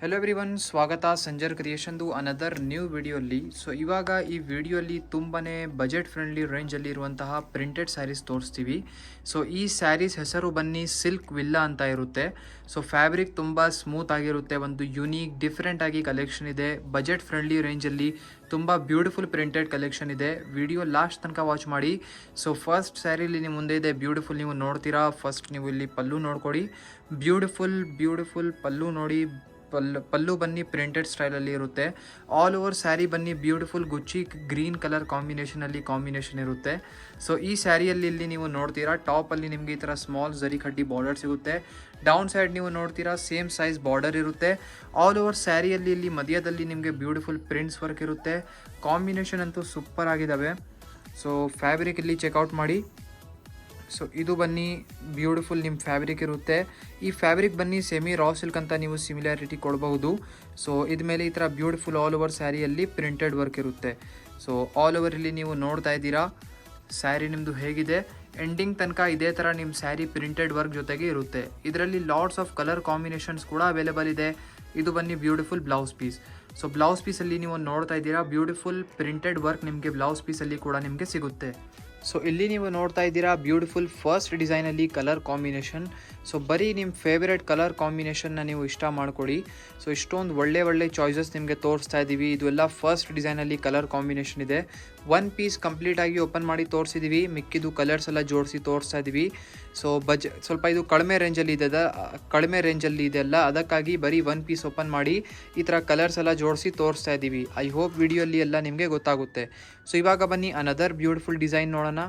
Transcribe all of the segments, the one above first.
Hello everyone, ಸ್ವಾಗತ Sanjar ಕ್ರಿಯೇಷನ್ದು another new ವಿಡಿಯೋಲಿ. So ಇವಾಗ ಈ ವಿಡಿಯೋಲಿ ತುಂಬಾ ಬಜೆಟ್ ಫ್ರೆಂಡ್ಲಿ ರೇಂಜಲ್ಲಿ ಇರುವಂತಹ ಪ್ರಿಂಟೆಡ್ ಸ್ಯಾರೀಸ್ ತೋರಿಸ್ತೀವಿ. ಸೊ ಈ ಸ್ಯಾರೀಸ್ ಹೆಸರು ಬನ್ನಿ ಸಿಲ್ಕ್ ವಿಲ್ಲಾ ಅಂತ ಇರುತ್ತೆ. ಸೊ ಫ್ಯಾಬ್ರಿಕ್ ತುಂಬ ಸ್ಮೂತ್ ಆಗಿರುತ್ತೆ, ಒಂದು ಯುನೀಕ್ ಡಿಫ್ರೆಂಟ್ ಆಗಿ ಕಲೆಕ್ಷನ್ ಇದೆ. ಬಜೆಟ್ ಫ್ರೆಂಡ್ಲಿ ರೇಂಜಲ್ಲಿ ತುಂಬ ಬ್ಯೂಟಿಫುಲ್ ಪ್ರಿಂಟೆಡ್ ಕಲೆಕ್ಷನ್ ಇದೆ. ವಿಡಿಯೋ ಲಾಸ್ಟ್ ತನಕ ವಾಚ್ ಮಾಡಿ. ಸೊ ಫಸ್ಟ್ ಸ್ಯಾರಿಲಿ ನಿಮ್ಮ ಮುಂದೆ ಇದೆ ಬ್ಯೂಟಿಫುಲ್, ನೀವು ನೋಡ್ತೀರಾ. ಫಸ್ಟ್ ನೀವು ಇಲ್ಲಿ ಪಲ್ಲು ನೋಡ್ಕೊಡಿ, ಬ್ಯೂಟಿಫುಲ್ ಪಲ್ಲು ನೋಡಿ. ಪಲ್ಲು ಬನ್ನಿ ಪ್ರಿಂಟೆಡ್ ಸ್ಟೈಲಲ್ಲಿ ಇರುತ್ತೆ. ಆಲ್ ಓವರ್ ಸ್ಯಾರಿ ಬನ್ನಿ ಬ್ಯೂಟಿಫುಲ್ ಗುಚ್ಚಿ ಗ್ರೀನ್ ಕಲರ್ ಕಾಂಬಿನೇಷನ್ ಇರುತ್ತೆ. ಸೊ ಈ ಸ್ಯಾರಿಯಲ್ಲಿ ಇಲ್ಲಿ ನೀವು ನೋಡ್ತೀರಾ, ಟಾಪಲ್ಲಿ ನಿಮಗೆ ಈ ಥರ ಸ್ಮಾಲ್ ಜರಿ ಕಡ್ಡಿ ಬಾರ್ಡರ್ ಸಿಗುತ್ತೆ. ಡೌನ್ ಸೈಡ್ ನೀವು ನೋಡ್ತೀರಾ ಸೇಮ್ ಸೈಜ್ ಬಾರ್ಡರ್ ಇರುತ್ತೆ. ಆಲ್ ಓವರ್ ಸ್ಯಾರಿಯಲ್ಲಿ ಇಲ್ಲಿ ಮಧ್ಯದಲ್ಲಿ ನಿಮಗೆ ಬ್ಯೂಟಿಫುಲ್ ಪ್ರಿಂಟ್ಸ್ ವರ್ಕ್ ಇರುತ್ತೆ. ಕಾಂಬಿನೇಷನ್ ಅಂತೂ ಸೂಪರ್ ಆಗಿದ್ದಾವೆ. ಸೊ ಫ್ಯಾಬ್ರಿಕ್ ಇಲ್ಲಿ ಚೆಕ್ಔಟ್ ಮಾಡಿ. ಸೊ ಇದು ಬನ್ನಿ ಬ್ಯೂಟಿಫುಲ್ ನಿಮ್ಮ ಫ್ಯಾಬ್ರಿಕ್ ಇರುತ್ತೆ. ಈ ಫ್ಯಾಬ್ರಿಕ್ ಬನ್ನಿ ಸೆಮಿ ರಾ ಸಿಲ್ಕ್ ಅಂತ ನೀವು ಸಿಮಿಲಾರಿಟಿ ಕೊಡಬಹುದು. ಸೊ ಇದ್ಮೇಲೆ ಈ ಥರ ಬ್ಯೂಟಿಫುಲ್ ಆಲ್ ಓವರ್ ಸ್ಯಾರಿಯಲ್ಲಿ ಪ್ರಿಂಟೆಡ್ ವರ್ಕ್ ಇರುತ್ತೆ. ಸೊ ಆಲ್ ಓವರ್ ಇಲ್ಲಿ ನೀವು ನೋಡ್ತಾ ಇದ್ದೀರಾ ಸ್ಯಾರಿ ನಿಮ್ಮದು ಹೇಗಿದೆ. ಎಂಡಿಂಗ್ ತನಕ ಇದೇ ಥರ ನಿಮ್ಮ ಸ್ಯಾರಿ ಪ್ರಿಂಟೆಡ್ ವರ್ಕ್ ಜೊತೆಗೆ ಇರುತ್ತೆ. ಇದರಲ್ಲಿ ಲಾಟ್ಸ್ ಆಫ್ ಕಲರ್ ಕಾಂಬಿನೇಷನ್ಸ್ ಕೂಡ ಅವೈಲೇಬಲ್ ಇದೆ. ಇದು ಬನ್ನಿ beautiful blouse piece. So blouse ಪೀಸಲ್ಲಿ ನೀವು ನೋಡ್ತಾ ಇದ್ದೀರಾ ಬ್ಯೂಟಿಫುಲ್ ಪ್ರಿಂಟೆಡ್ ವರ್ಕ್ ನಿಮಗೆ ಬ್ಲೌಸ್ ಪೀಸಲ್ಲಿ ಕೂಡ ನಿಮಗೆ ಸಿಗುತ್ತೆ. ಸೊ ಇಲ್ಲಿ ನೀವು ನೋಡ್ತಾ ಇದ್ದೀರಾ ಬ್ಯೂಟಿಫುಲ್ ಫಸ್ಟ್ ಡಿಸೈನಲ್ಲಿ ಕಲರ್ ಕಾಂಬಿನೇಷನ್. ಸೊ ಬರೀ ನಿಮ್ಮ ಫೇವ್ರೆಟ್ ಕಲರ್ ಕಾಂಬಿನೇಷನ್ನ ನೀವು ಇಷ್ಟ ಮಾಡಿಕೊಡಿ. ಸೊ ಇಷ್ಟೊಂದು ಒಳ್ಳೆ ಚಾಯ್ಸಸ್ ನಿಮಗೆ ತೋರಿಸ್ತಾ ಇದ್ದೀವಿ. ಇದು ಎಲ್ಲ ಫಸ್ಟ್ ಡಿಸೈನಲ್ಲಿ ಕಲರ್ ಕಾಂಬಿನೇಷನ್ ಇದೆ. ಒನ್ ಪೀಸ್ ಕಂಪ್ಲೀಟಾಗಿ ಓಪನ್ ಮಾಡಿ ತೋರಿಸಿದ್ದೀವಿ, ಮಿಕ್ಕಿದು ಕಲರ್ಸ್ ಎಲ್ಲ ಜೋಡಿಸಿ ತೋರಿಸ್ತಾ ಇದ್ದೀವಿ. ಸೊ ಸ್ವಲ್ಪ ಇದು ಕಡಿಮೆ ರೇಂಜಲ್ಲಿ ಇದೆಲ್ಲ, ಅದಕ್ಕಾಗಿ ಬರೀ ಒನ್ ಪೀಸ್ ಓಪನ್ ಮಾಡಿ ಈ ಥರ ಕಲರ್ಸ್ ಎಲ್ಲ ಜೋಡಿಸಿ ತೋರಿಸ್ತಾ ಇದ್ದೀವಿ. ಐ ಹೋಪ್ ವಿಡಿಯೋಲಿ ಎಲ್ಲ ನಿಮಗೆ ಗೊತ್ತಾಗುತ್ತೆ. ಸೊ ಇವಾಗ ಬನ್ನಿ ಅನದರ್ ಬ್ಯೂಟಿಫುಲ್ ಡಿಸೈನ್ ನೋಡೋಣ.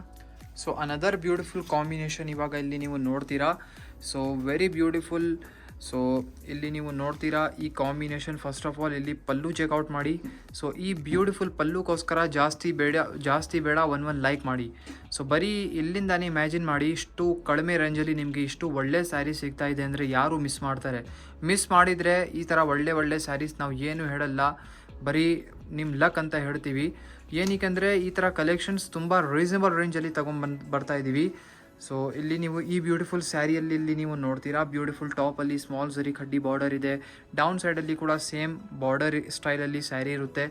ಸೊ ಅನದರ್ ಬ್ಯೂಟಿಫುಲ್ ಕಾಂಬಿನೇಷನ್ ಇವಾಗ ಇಲ್ಲಿ ನೀವು ನೋಡ್ತೀರಾ. So very beautiful. ಸೊ ಇಲ್ಲಿ ನೀವು ನೋಡ್ತೀರಾ ಈ ಕಾಂಬಿನೇಷನ್. ಫಸ್ಟ್ ಆಫ್ ಆಲ್ ಇಲ್ಲಿ ಪಲ್ಲು ಚೆಕ್ಔಟ್ ಮಾಡಿ. ಸೊ ಈ ಬ್ಯೂಟಿಫುಲ್ ಪಲ್ಲುಗೋಸ್ಕರ ಜಾಸ್ತಿ ಬೇಡ ಒನ್ ಲೈಕ್ ಮಾಡಿ. ಸೊ ಬರೀ ಇಲ್ಲಿಂದಾನೇ ಇಮ್ಯಾಜಿನ್ ಮಾಡಿ, ಇಷ್ಟು ಕಡಿಮೆ ರೇಂಜಲ್ಲಿ ನಿಮಗೆ ಇಷ್ಟು ಒಳ್ಳೆ ಸ್ಯಾರಿ ಸಿಗ್ತಾ ಇದೆ ಅಂದರೆ ಯಾರು ಮಿಸ್ ಮಾಡ್ತಾರೆ. ಮಿಸ್ ಮಾಡಿದರೆ ಈ ಥರ ಒಳ್ಳೆ ಸ್ಯಾರೀಸ್ ನಾವು ಏನು ಹೇಳಲ್ಲ, ಬರೀ ನಿಮ್ಮ ಲಕ್ ಅಂತ ಹೇಳ್ತೀವಿ. ಏನಕ್ಕೆ ಈ ಥರ ಕಲೆಕ್ಷನ್ಸ್ ತುಂಬ ರೀಸನಬಲ್ ರೇಂಜಲ್ಲಿ ಬರ್ತಾ ಇದ್ದೀವಿ. ಸೊ ಇಲ್ಲಿ ನೀವು ಈ ಬ್ಯೂಟಿಫುಲ್ ಸ್ಯಾರಿಯಲ್ಲಿ ಇಲ್ಲಿ ನೀವು ನೋಡ್ತೀರಾ ಬ್ಯೂಟಿಫುಲ್ ಟಾಪಲ್ಲಿ ಸ್ಮಾಲ್ ಜರಿ ಕಡ್ಡಿ ಬಾರ್ಡರ್ ಇದೆ. ಡೌನ್ ಸೈಡಲ್ಲಿ ಕೂಡ ಸೇಮ್ ಬಾರ್ಡರ್ ಸ್ಟೈಲಲ್ಲಿ ಸ್ಯಾರಿ ಇರುತ್ತೆ.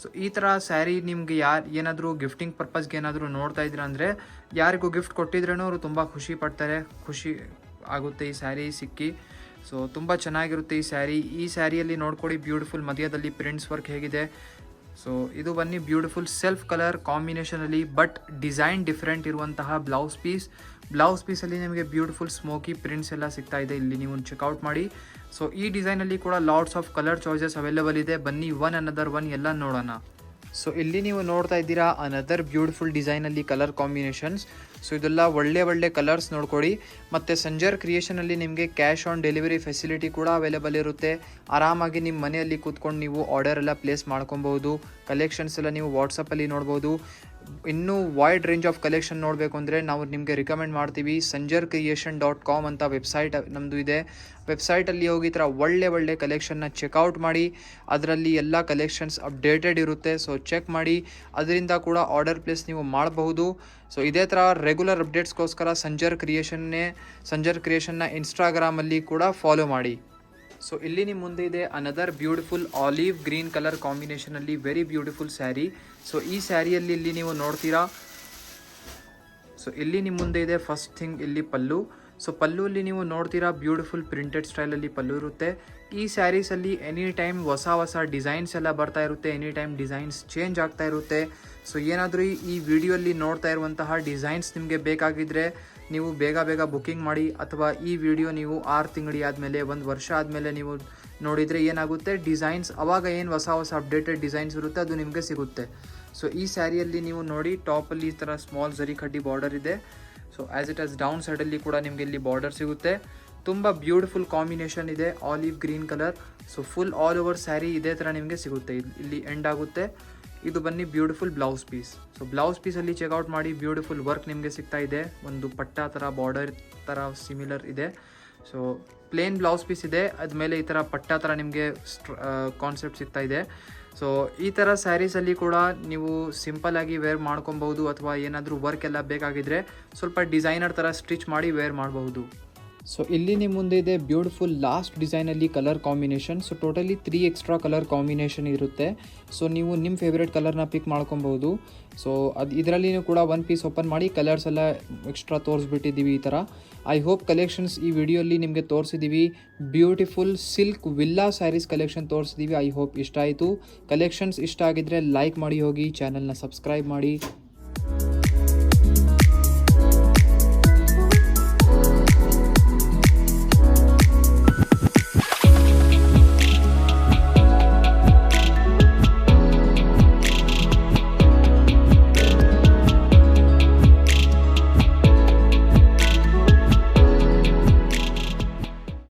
ಸೊ ಈ ಥರ ಸ್ಯಾರಿ ನಿಮಗೆ ಏನಾದರೂ ಗಿಫ್ಟಿಂಗ್ ಪರ್ಪಸ್ಗೆ ಏನಾದರೂ ನೋಡ್ತಾ ಇದ್ದೀರಾ ಅಂದರೆ, ಯಾರಿಗೂ ಗಿಫ್ಟ್ ಕೊಟ್ಟಿದ್ರೂ ಅವರು ತುಂಬ ಖುಷಿ ಪಡ್ತಾರೆ, ಖುಷಿ ಆಗುತ್ತೆ ಈ ಸ್ಯಾರಿ ಸಿಕ್ಕಿ. ಸೊ ತುಂಬ ಚೆನ್ನಾಗಿರುತ್ತೆ ಈ ಸ್ಯಾರಿ. ಈ ಸ್ಯಾರಿಯಲ್ಲಿ ನೋಡ್ಕೊಳ್ಳಿ ಬ್ಯೂಟಿಫುಲ್ ಮಧ್ಯದಲ್ಲಿ ಪ್ರಿಂಟ್ಸ್ ವರ್ಕ್ ಹೇಗಿದೆ. ಸೊ ಇದು ಬನ್ನಿ ಬ್ಯೂಟಿಫುಲ್ ಸೆಲ್ಫ್ ಕಲರ್ ಕಾಂಬಿನೇಷನಲ್ಲಿ ಬಟ್ ಡಿಸೈನ್ ಡಿಫ್ರೆಂಟ್ ಇರುವಂತಹ ಬ್ಲೌಸ್ ಪೀಸಲ್ಲಿ ನಿಮಗೆ ಬ್ಯೂಟಿಫುಲ್ ಸ್ಮೋಕಿ ಪ್ರಿಂಟ್ಸ್ ಎಲ್ಲ ಸಿಗ್ತಾ ಇದೆ. ಇಲ್ಲಿ ನೀವು ಚೆಕ್ಔಟ್ ಮಾಡಿ. ಸೊ ಈ ಡಿಸೈನಲ್ಲಿ ಕೂಡ lots of colour choices available ಇದೆ. ಬನ್ನಿ ಅನದರ್ ಒನ್ ಎಲ್ಲ ನೋಡೋಣ. ಸೊ ಇಲ್ಲಿ ನೀವು ನೋಡ್ತಾ ಇದ್ದೀರಾ ಅನದರ್ ಬ್ಯೂಟಿಫುಲ್ ಡಿಸೈನಲ್ಲಿ ಕಲರ್ ಕಾಂಬಿನೇಷನ್ಸ್. ಸೊ ಇದೆಲ್ಲ ಒಳ್ಳೆ ಕಲರ್ಸ್ ನೋಡ್ಕೊಳ್ಳಿ. ಮತ್ತು ಸಂಜರ್ ಕ್ರಿಯೇಷನಲ್ಲಿ ನಿಮಗೆ ಕ್ಯಾಶ್ ಆನ್ ಡೆಲಿವರಿ ಫೆಸಿಲಿಟಿ ಕೂಡ ಅವೈಲೇಬಲ್ ಇರುತ್ತೆ. ಆರಾಮಾಗಿ ನಿಮ್ಮ ಮನೆಯಲ್ಲಿ ಕೂತ್ಕೊಂಡು ನೀವು ಆರ್ಡರ್ ಎಲ್ಲ ಪ್ಲೇಸ್ ಮಾಡ್ಕೊಬಹುದು. ಕಲೆಕ್ಷನ್ಸ್ ಎಲ್ಲ ನೀವು ವಾಟ್ಸಪ್ಪಲ್ಲಿ ನೋಡ್ಬೋದು. ಇನ್ನೂ ವೈಡ್ ರೇಂಜ್ ಆಫ್ ಕಲೆಕ್ಷನ್ ನೋಡಬೇಕು ಅಂದರೆ ನಾವು ನಿಮಗೆ ರಿಕಮೆಂಡ್ ಮಾಡ್ತೀವಿ. sanjarcreation.com ಅಂತ ವೆಬ್ಸೈಟ್ ನಮ್ಮದು ಇದೆ. ವೆಬ್ಸೈಟಲ್ಲಿ ಹೋಗಿ ಈ ಥರ ಒಳ್ಳೆ ಕಲೆಕ್ಷನ್ನ ಚೆಕ್ಔಟ್ ಮಾಡಿ. ಅದರಲ್ಲಿ ಎಲ್ಲ ಕಲೆಕ್ಷನ್ಸ್ ಅಪ್ಡೇಟೆಡ್ ಇರುತ್ತೆ. ಸೊ ಚೆಕ್ ಮಾಡಿ, ಅದರಿಂದ ಕೂಡ ಆರ್ಡರ್ ಪ್ಲೇಸ್ ನೀವು ಮಾಡಬಹುದು. ಸೊ ಇದೇ ಥರ ರೆಗ್ಯುಲರ್ ಅಪ್ಡೇಟ್ಸ್ಗೋಸ್ಕರ ಸಂಜರ್ ಕ್ರಿಯೇಷನ್ನ ಇನ್ಸ್ಟಾಗ್ರಾಮಲ್ಲಿ ಕೂಡ ಫಾಲೋ ಮಾಡಿ. ಸೊ ಇಲ್ಲಿ ನಿಮ್ಮ ಮುಂದೆ ಇದೆ another beautiful olive green colour ಕಾಂಬಿನೇಷನಲ್ಲಿ ವೆರಿ ಬ್ಯೂಟಿಫುಲ್ ಸ್ಯಾರಿ. ಸೊ ಈ ಸ್ಯಾರಿಯಲ್ಲಿ ಇಲ್ಲಿ ನೀವು ನೋಡ್ತೀರಾ. ಸೊ ಇಲ್ಲಿ ನಿಮ್ಮ ಮುಂದೆ ಇದೆ ಫಸ್ಟ್ ಥಿಂಗ್ ಇಲ್ಲಿ ಪಲ್ಲು. ಸೊ ಪಲ್ಲುಲ್ಲಿ ನೀವು ನೋಡ್ತೀರಾ ಬ್ಯೂಟಿಫುಲ್ ಪ್ರಿಂಟೆಡ್ ಸ್ಟೈಲಲ್ಲಿ ಪಲ್ಲು ಇರುತ್ತೆ. ಈ ಸ್ಯಾರೀಸಲ್ಲಿ ಎನಿ ಟೈಮ್ ಹೊಸ ಡಿಸೈನ್ಸ್ ಎಲ್ಲ ಬರ್ತಾ ಇರುತ್ತೆ, ಎನಿ ಟೈಮ್ ಡಿಸೈನ್ಸ್ ಚೇಂಜ್ ಆಗ್ತಾ ಇರುತ್ತೆ. ಸೊ ಏನಾದರೂ ಈ ವಿಡಿಯೋಲ್ಲಿ ನೋಡ್ತಾ ಇರುವಂತಹ ಡಿಸೈನ್ಸ್ ನಿಮಗೆ ಬೇಕಾಗಿದ್ದರೆ ನೀವು ಬೇಗ ಬುಕ್ಕಿಂಗ್ ಮಾಡಿ. ಅಥವಾ ಈ ವಿಡಿಯೋ ನೀವು 6 ತಿಂಗಳು ಆದಮೇಲೆ 1 ವರ್ಷ ಆದಮೇಲೆ ನೀವು ನೋಡಿದರೆ ಏನಾಗುತ್ತೆ, ಡಿಸೈನ್ಸ್ ಅವಾಗ ಏನು ಹೊಸ ಅಪ್ಡೇಟೆಡ್ ಡಿಸೈನ್ಸ್ ಇರುತ್ತೆ ಅದು ನಿಮಗೆ ಸಿಗುತ್ತೆ. ಸೊ ಈ ಸ್ಯಾರಿಯಲ್ಲಿ ನೀವು ನೋಡಿ ಟಾಪಲ್ಲಿ ಈ ಥರ ಸ್ಮಾಲ್ ಜರಿ ಕಡ್ಡಿ ಬಾರ್ಡರ್ ಇದೆ. So as it as down ಸೈಡಲ್ಲಿ ಕೂಡ ನಿಮಗೆ ಇಲ್ಲಿ ಬಾರ್ಡರ್ ಸಿಗುತ್ತೆ. ತುಂಬ ಬ್ಯೂಟಿಫುಲ್ ಕಾಂಬಿನೇಷನ್ ಇದೆ, olive green colour. So full all over sari ಇದೇ ಥರ ನಿಮಗೆ ಸಿಗುತ್ತೆ. ಇಲ್ಲಿ ಎಂಡ್ ಆಗುತ್ತೆ. ಇದು ಬನ್ನಿ beautiful blouse piece. So blouse ಪೀಸಲ್ಲಿ ಚೆಕ್ಔಟ್ ಮಾಡಿ ಬ್ಯೂಟಿಫುಲ್ ವರ್ಕ್ ನಿಮಗೆ ಸಿಗ್ತಾ ಇದೆ. ಒಂದು ಪಟ್ಟ ಥರ ಬಾರ್ಡರ್ ಥರ ಸಿಮಿಲರ್ ಇದೆ. ಸೊ ಪ್ಲೇನ್ ಬ್ಲೌಸ್ ಪೀಸ್ ಇದೆ, ಅದ್ಮೇಲೆ ಈ ಥರ ಪಟ್ಟ ಥರ ನಿಮಗೆ ಕಾನ್ಸೆಪ್ಟ್ ಸಿಗ್ತಾ ಇದೆ. ಸೊ ಈ ಥರ ಸ್ಯಾರೀಸಲ್ಲಿ ಕೂಡ ನೀವು ಸಿಂಪಲ್ಲಾಗಿ ವೇರ್ ಮಾಡ್ಕೊಬಹುದು. ಅಥವಾ ಏನಾದರೂ ವರ್ಕ್ ಎಲ್ಲ ಬೇಕಾಗಿದ್ದರೆ ಸ್ವಲ್ಪ ಡಿಸೈನರ್ ಥರ ಸ್ಟಿಚ್ ಮಾಡಿ ವೇರ್ ಮಾಡಬಹುದು. ಸೊ ಇಲ್ಲಿ ನಿಮ್ಮ ಮುಂದೆ ಇದೆ ಬ್ಯೂಟಿಫುಲ್ ಲಾಸ್ಟ್ ಡಿಸೈನಲ್ಲಿ colour combination. So totally 3 extra colour combination ಇರುತ್ತೆ. ಸೊ ನೀವು ನಿಮ್ಮ ಫೇವ್ರೇಟ್ ಕಲರ್ನ ಪಿಕ್ ಮಾಡ್ಕೊಬೋದು. ಸೊ ಇದರಲ್ಲಿ ಕೂಡ ಒಂದು ಪೀಸ್ ಓಪನ್ ಮಾಡಿ ಕಲರ್ಸ್ ಎಲ್ಲ ಎಕ್ಸ್ಟ್ರಾ ತೋರಿಸ್ಬಿಟ್ಟಿದ್ದೀವಿ ಈ ಥರ. ಐ ಹೋಪ್ ಕಲೆಕ್ಷನ್ಸ್ ಈ ವಿಡಿಯೋಲಿ ನಿಮಗೆ ತೋರಿಸಿದ್ದೀವಿ. Beautiful silk villa saris collection ತೋರಿಸಿದ್ದೀವಿ. ಐ ಹೋಪ್ ಇಷ್ಟ ಆಯಿತು. ಕಲೆಕ್ಷನ್ಸ್ ಇಷ್ಟ ಆಗಿದ್ದರೆ ಲೈಕ್ ಮಾಡಿ ಹೋಗಿ, ಚಾನಲ್ನ ಸಬ್ಸ್ಕ್ರೈಬ್ ಮಾಡಿ.